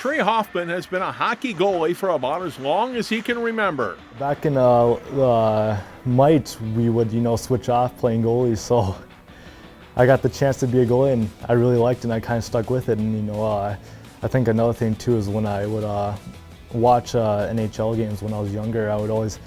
Trey Hoffman has been a hockey goalie for about as long as he can remember. Back in Mites, we would, switch off playing goalies. So I got the chance to be a goalie, and I really liked it, and I kind of stuck with it. And I think another thing too is when I would watch NHL games when I was younger, I would always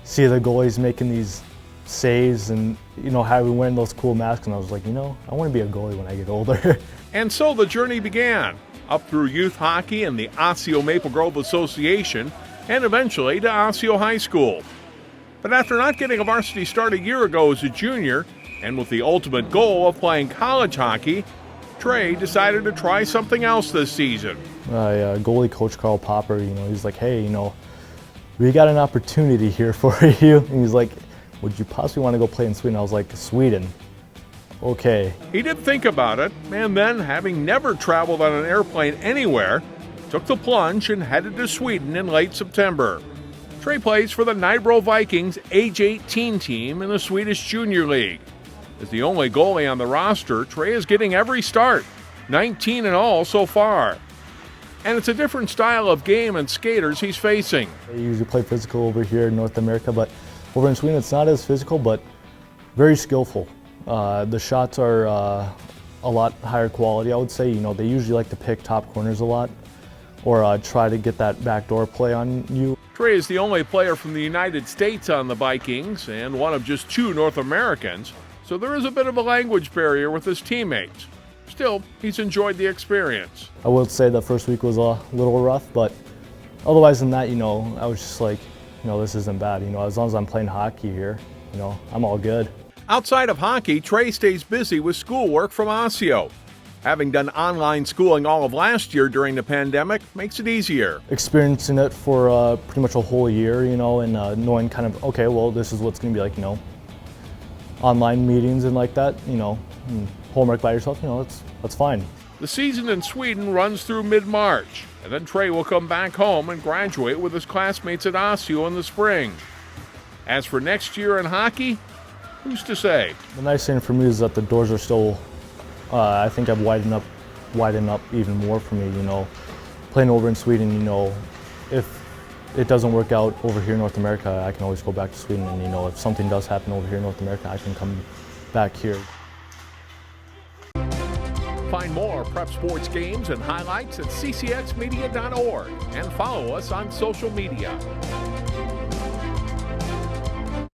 see the goalies making these saves and having wearing those cool masks, and I was like, I want to be a goalie when I get older. And so the journey began, up through youth hockey and the Osseo-Maple Grove Association, and eventually to Osseo High School. But after not getting a varsity start a year ago as a junior, and with the ultimate goal of playing college hockey, Trey decided to try something else this season. Goalie coach Carl Popper, he's like, hey, we got an opportunity here for you. And he's like, would you possibly want to go play in Sweden? I was like, Sweden. Okay. He did think about it, and then, having never traveled on an airplane anywhere, took the plunge and headed to Sweden in late September. Trey plays for the Nybro Vikings age 18 team in the Swedish Junior League. As the only goalie on the roster, Trey is getting every start, 19 in all so far. And it's a different style of game and skaters he's facing. They usually play physical over here in North America, but over in Sweden it's not as physical, but very skillful. The shots are a lot higher quality, I would say. They usually like to pick top corners a lot or try to get that backdoor play on you. Trey is the only player from the United States on the Vikings and one of just 2 North Americans, so there is a bit of a language barrier with his teammates. Still, he's enjoyed the experience. I would say the first week was a little rough, but otherwise than that, I was just like, this isn't bad. As long as I'm playing hockey here, I'm all good. Outside of hockey, Trey stays busy with schoolwork from Osseo. Having done online schooling all of last year during the pandemic makes it easier. Experiencing it for pretty much a whole year, and knowing kind of, okay, well, this is what's going to be like, online meetings and like that, and homework by yourself, that's fine. The season in Sweden runs through mid-March, and then Trey will come back home and graduate with his classmates at Osseo in the spring. As for next year in hockey, who's to say? The nice thing for me is that the doors are still, I think I've widened up even more for me, Playing over in Sweden, if it doesn't work out over here in North America, I can always go back to Sweden, and if something does happen over here in North America, I can come back here. Find more prep sports games and highlights at ccxmedia.org and follow us on social media.